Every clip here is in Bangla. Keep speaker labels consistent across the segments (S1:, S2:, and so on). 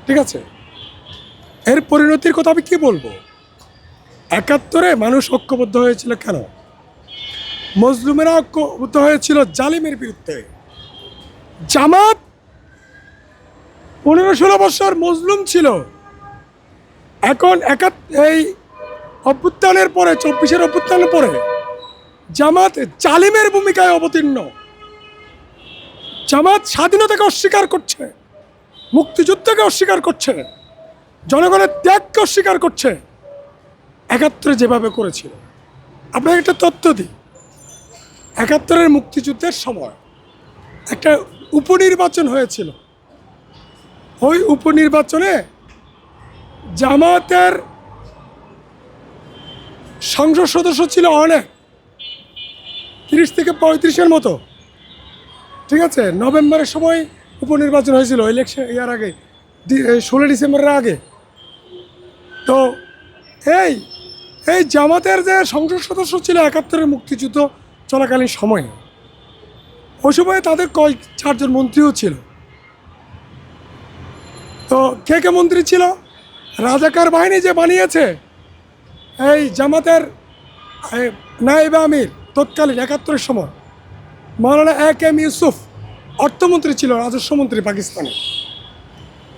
S1: ঠিক আছে, এর পরিণতির কথা আমি কি বলবো? ৭১-এ মানুষ ঐক্যবদ্ধ হয়েছিল কেন? মজলুমেরা ঐক্যবদ্ধ হয়েছিল জালিমের বিরুদ্ধে। জামাত ১৫-১৬ বছর মজলুম ছিল, এখন এই অভ্যুত্থানের পরে, ২৪-এর অভ্যুত্থানের পরে জামাত জালিমের ভূমিকায় অবতীর্ণ। জামাত স্বাধীনতাকে অস্বীকার করছে, মুক্তিযুদ্ধকে অস্বীকার করছে, জনগণের ত্যাগকে অস্বীকার করছে, ৭১-এ যেভাবে করেছিল। আপনাকে একটা তথ্য দিই, ৭১-এর মুক্তিযুদ্ধের সময় একটা উপনির্বাচন হয়েছিল। ওই উপনির্বাচনে জামাতের সংসদ সদস্য ছিল অনেক, ৩০ থেকে ৩৫-এর মতো। ঠিক আছে, নভেম্বরের সময় উপনির্বাচন হয়েছিল, ইলেকশন ইয়ার আগে, 16 ডিসেম্বরের আগে। তো এই এই জামাতের যে সংসদ সদস্য ছিল ৭১-এর মুক্তিযুদ্ধ চলাকালীন সময়ে, ওই সময় তাদের 4জন মন্ত্রীও ছিল। তো কে কে মন্ত্রী ছিল? রাজাকার বাহিনী যে বানিয়েছে এই জামাতের নায়েবে আমির তৎকালীন ৭১-এর সময় মৌলানা A.K.M ইউসুফ অর্থমন্ত্রী ছিল, রাজস্বমন্ত্রী পাকিস্তানে।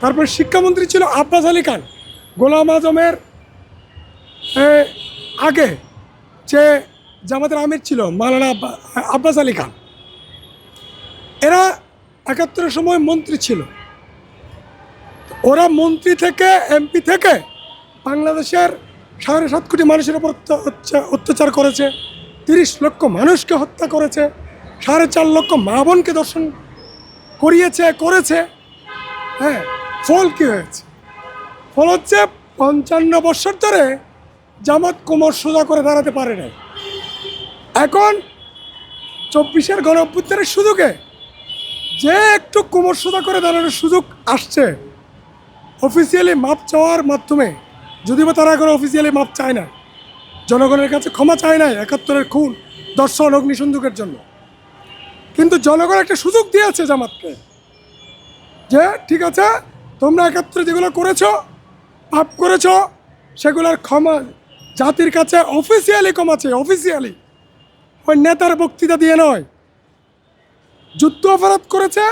S1: তারপর শিক্ষামন্ত্রী ছিল আব্বাস আলী খান, গোলাম আজমের আগে যে জামাতের আমির ছিল মৌলানা আব্বাস আলী খান। এরা ৭১-এর সময় মন্ত্রী ছিল। ওরা মন্ত্রী থেকে, এমপি থেকে বাংলাদেশের ৭.৫ কোটি মানুষের উপর অত্যাচার করেছে, ৩০ লক্ষ মানুষকে হত্যা করেছে, ৪.৫ লক্ষ মা বোনকে দর্শন করেছে। হ্যাঁ, ফল কী হয়েছে? ফল হচ্ছে ৫৫ বছর ধরে জামাত কোমর সোজা করে দাঁড়াতে পারে নাই। এখন ২৪-এর গণ অভ্যুত্থানের সুযোগে যে একটু কোমর সোজা করে দাঁড়ানোর সুযোগ আসছে অফিসিয়ালি মাপ চাওয়ার মাধ্যমে, যদিও তারা এখন অফিসিয়ালি মাপ চায় না, জনগণের কাছে ক্ষমা চায় নাই ৭১-এর খুন, দর্শন, অগ্নিসংযোগের জন্য, কিন্তু জনগণ একটা সুযোগ দিয়েছে জামাতকে যে ঠিক আছে, তোমরা ৭১-এ যেগুলো করেছো, পাপ করেছো, সেগুলোর ক্ষমা জাতির কাছে অফিসিয়ালি ক্ষমা চেয়ে, অফিসিয়ালি, ওই নেতার বক্তৃতা দিয়ে নয়। যুদ্ধ অপরাধ করেছে,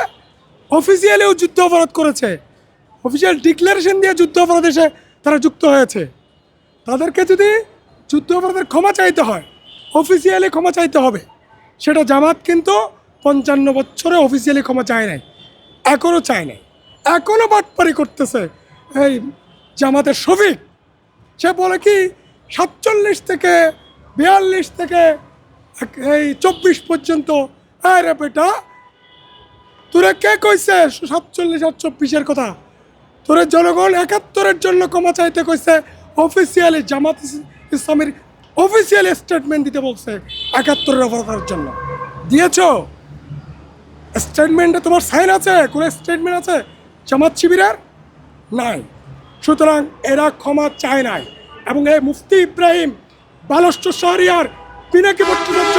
S1: অফিসিয়ালিও যুদ্ধ অপরাধ করেছে, অফিসিয়াল ডিক্লারেশন দিয়ে যুদ্ধ অপরাধ এসে তারা যুক্ত হয়েছে। তাদেরকে যদি যুদ্ধ অপরাধের ক্ষমা চাইতে হয়, অফিসিয়ালি ক্ষমা চাইতে হবে। সেটা জামাত কিন্তু ৫৫ বছরে অফিসিয়ালি ক্ষমা চায় নাই, এখনও চায় নাই, এখনও বাটপারি করতেছে। এই জামাতের শফিক, সে বলে কি ৪৭ থেকে ৪২ থেকে এই ২৪ পর্যন্ত, আরে বেটা তোরা কে কইছে ৪৭ আর ২৪-এর কথা? তোরা জনগণ ৭১-এর জন্য ক্ষমা চাইতে কইছে, অফিসিয়ালি জামাত ইসলামের অফিসিয়ালি স্টেটমেন্ট দিতে বলছে ৭১-এর অপরাধের জন্য। দিয়েছ স্টেটমেন্টে? তোমার সাইন আছে? কোনো স্টেটমেন্ট আছে জামাত শিবিরের? নাই। সুতরাং এরা ক্ষমা চায় নাই। এবং এই মুফতি ইব্রাহিম, বালস্ট শহরিয়ার, পিনাকি ভট্টাচার্য,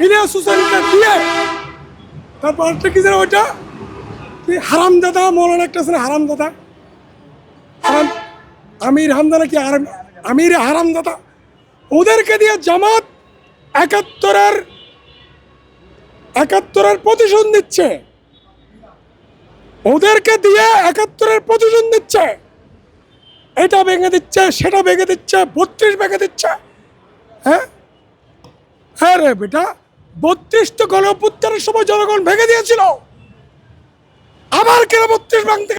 S1: ইলিয়াস হুসাইনকে দিয়ে, তারপর আরেকটা কি যেন ওইটা হারামদাদা, মৌলানা একটা আছে না হারামদাদা, আমির হামদানা কি আমির হারামদাদা, ওদেরকে দিয়ে জামাত ৭১-এর প্রতিশোধ নিচ্ছে। ওদেরকে দিয়ে ৭১-এর প্রতিশোধ নিচ্ছে। এটা ভেঙে দিচ্ছে, সেটা ভেঙে দিচ্ছে, ৩২ ভেঙে দিচ্ছে। হ্যাঁ, হ্যাঁ রে বেটা, ৩২ তো গণ অভ্যুত্থানের সময় জনগণ ভেঙে দিয়েছিল, আবার কেন ৩২ ভাঙতে